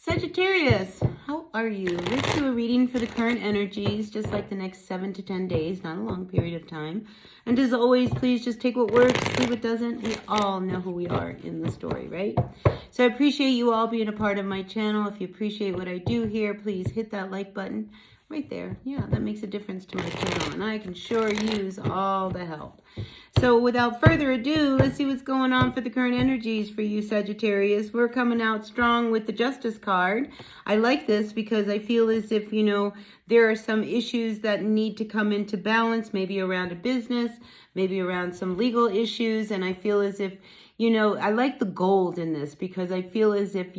Sagittarius, how are you? Let's do a reading for the current energies, just like the next 7 to 10 days, not a long period of time. And as always, please just take what works, leave what doesn't. We all know who we are in the story, right? So I appreciate you all being a part of my channel. If you appreciate what I do here, please hit that like button right there. Yeah, that makes a difference to my channel, and I can sure use all the help. So without further ado, let's see what's going on for the current energies for you, Sagittarius. We're coming out strong with the Justice card. I like this because I feel as if, there are some issues that need to come into balance, maybe around a business, maybe around some legal issues. And I feel as if, I like the gold in this because I feel as if,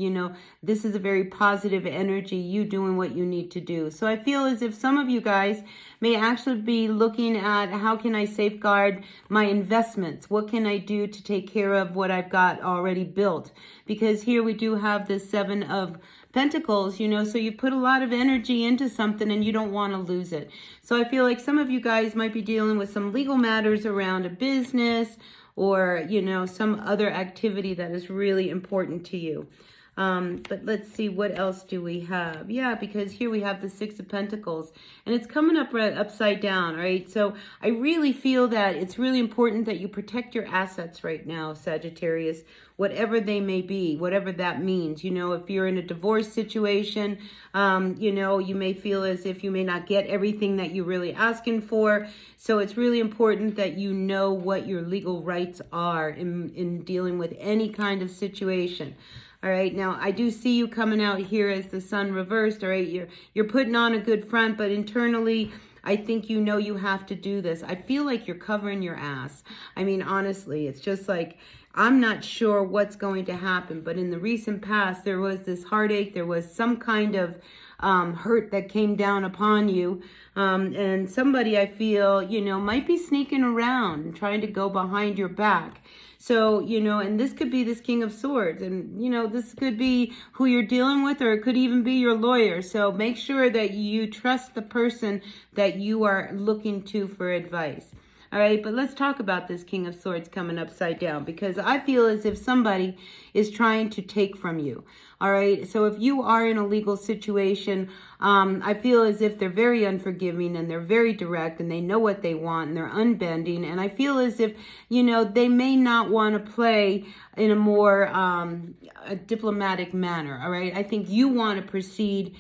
this is a very positive energy, you doing what you need to do. So I feel as if some of you guys may actually be looking at how can I safeguard my investments? What can I do to take care of what I've got already built? Because here we do have the Seven of Pentacles, so you put a lot of energy into something and you don't want to lose it. So I feel like some of you guys might be dealing with some legal matters around a business or, some other activity that is really important to you. But let's see, what else do we have? Yeah, because here we have the Six of Pentacles, and it's coming up right upside down, right? So I really feel that it's really important that you protect your assets right now, Sagittarius, whatever they may be, whatever that means. If you're in a divorce situation, you may feel as if you may not get everything that you're really asking for. So it's really important that you know what your legal rights are in dealing with any kind of situation. All right, now I do see you coming out here as the Sun reversed. All right, you're putting on a good front, but internally, I think you have to do this. I feel like you're covering your ass. I mean, honestly, it's just like, I'm not sure what's going to happen, but in the recent past, there was this heartache. There was some kind of hurt that came down upon you. And somebody, I feel, might be sneaking around and trying to go behind your back. So, and this could be this King of Swords, and, this could be who you're dealing with, or it could even be your lawyer. So make sure that you trust the person that you are looking to for advice. All right, but let's talk about this King of Swords coming upside down, because I feel as if somebody is trying to take from you. All right, so if you are in a legal situation, I feel as if they're very unforgiving and they're very direct and they know what they want and they're unbending. And I feel as if, they may not want to play in a more a diplomatic manner. All right, I think you want to proceed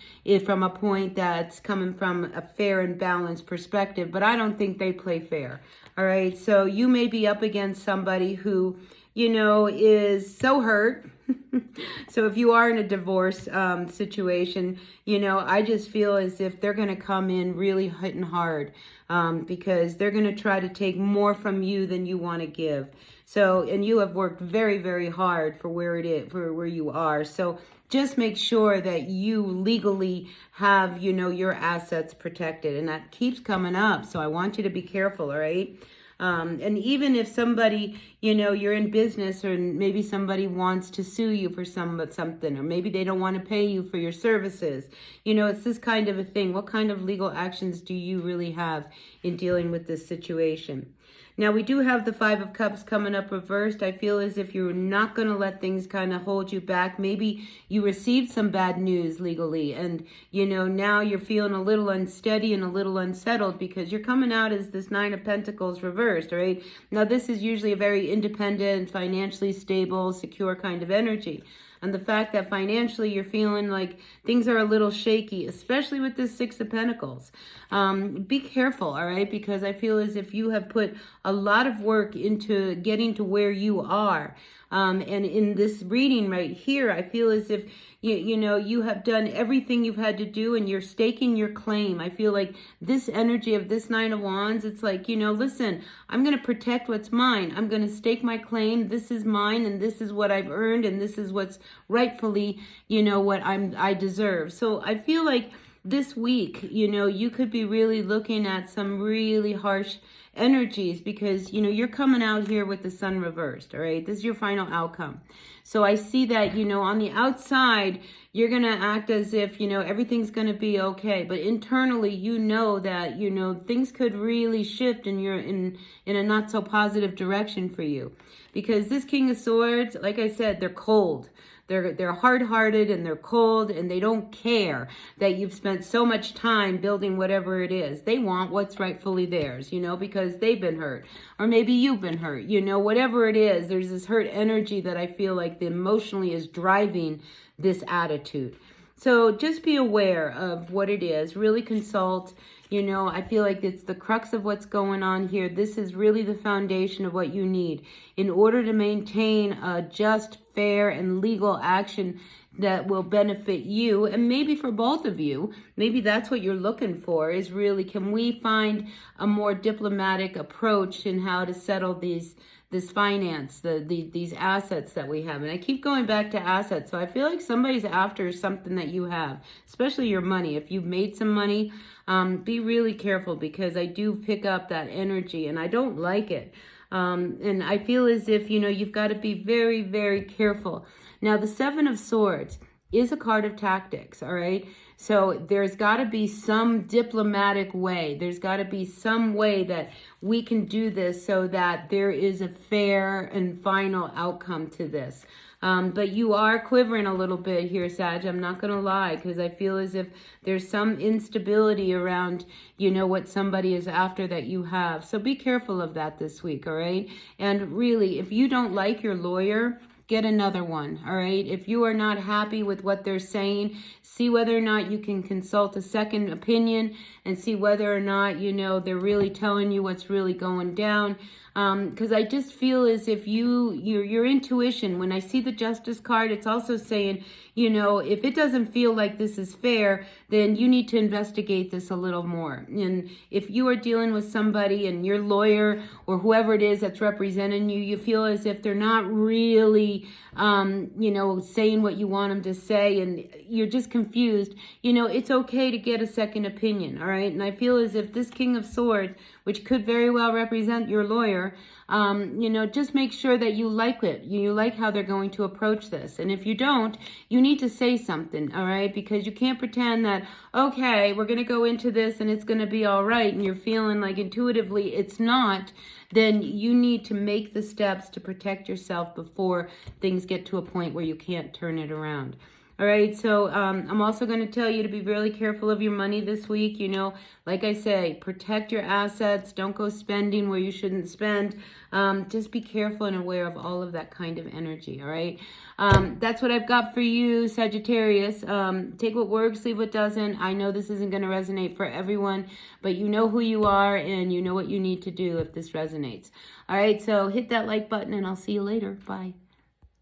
from a point that's coming from a fair and balanced perspective, but I don't think they play fair. All right, so you may be up against somebody who, is so hurt. So if you are in a divorce situation, I just feel as if they're going to come in really hitting hard because they're going to try to take more from you than you want to give. So, and you have worked very, very hard for where you are. So just make sure that you legally have, your assets protected, and that keeps coming up. So I want you to be careful, all right? And even if somebody, you're in business, or maybe somebody wants to sue you for something, or maybe they don't want to pay you for your services, it's this kind of a thing. What kind of legal actions do you really have in dealing with this situation? Now, we do have the Five of Cups coming up reversed. I feel as if you're not going to let things kind of hold you back. Maybe you received some bad news legally, and, now you're feeling a little unsteady and a little unsettled because you're coming out as this Nine of Pentacles reversed, right? Now, this is usually a very independent, financially stable, secure kind of energy. And the fact that financially you're feeling like things are a little shaky, especially with this Six of Pentacles. Be careful, all right? Because I feel as if you have put a lot of work into getting to where you are. And in this reading right here, I feel as if, you have done everything you've had to do and you're staking your claim. I feel like this energy of this Nine of Wands, it's like, listen, I'm going to protect what's mine. I'm going to stake my claim. This is mine, and this is what I've earned, and this is what's rightfully, what I deserve. So I feel like this week, you could be really looking at some really harsh energies because, you're coming out here with the Sun reversed, all right? This is your final outcome. So I see that, on the outside, you're going to act as if, everything's going to be okay. But internally, that, things could really shift and you're in a not so positive direction for you. Because this King of Swords, like I said, they're cold. they're hard-hearted and they're cold and they don't care that you've spent so much time building whatever it is. They want what's rightfully theirs, you know, because they've been hurt, or maybe you've been hurt, you know, whatever it is. There's this hurt energy that I feel like emotionally is driving this attitude. So just be aware of what it is. Really consult. You know, I feel like it's the crux of what's going on here. This is really the foundation of what you need in order to maintain a just, fair, and legal action that will benefit you, and maybe for both of you. Maybe that's what you're looking for, is really, can we find a more diplomatic approach in how to settle this finance, these assets that we have. And I keep going back to assets. So I feel like somebody's after something that you have, especially your money. If you've made some money, be really careful, because I do pick up that energy and I don't like it. And I feel as if, you know, you've got to be very, very careful. Now, the Seven of Swords is a card of tactics, all right? So there's got to be some diplomatic way. There's got to be some way that we can do this so that there is a fair and final outcome to this. But you are quivering a little bit here, Sag. I'm not going to lie, because I feel as if there's some instability around, you know, what somebody is after that you have. So be careful of that this week, all right? And really, if you don't like your lawyer, get another one, all right? If you are not happy with what they're saying, see whether or not you can consult a second opinion and see whether or not, you know, they're really telling you what's really going down. Because I just feel as if your intuition, when I see the Justice card, it's also saying, you know, if it doesn't feel like this is fair, then you need to investigate this a little more. And if you are dealing with somebody and your lawyer or whoever it is that's representing you, you feel as if they're not really, you know, saying what you want them to say, and you're just confused, you know, it's okay to get a second opinion, all right? And I feel as if this King of Swords, which could very well represent your lawyer, you know, just make sure that you like it. You like how they're going to approach this. And if you don't, you need to say something, all right? Because you can't pretend that, okay, we're going to go into this and it's going to be all right, and you're feeling like intuitively it's not. Then you need to make the steps to protect yourself before things get to a point where you can't turn it around. All right, so I'm also going to tell you to be really careful of your money this week. You know, like I say, protect your assets. Don't go spending where you shouldn't spend. Just be careful and aware of all of that kind of energy, all right? That's what I've got for you, Sagittarius. Take what works, leave what doesn't. I know this isn't going to resonate for everyone, but you know who you are and you know what you need to do if this resonates. All right, so hit that like button and I'll see you later. Bye.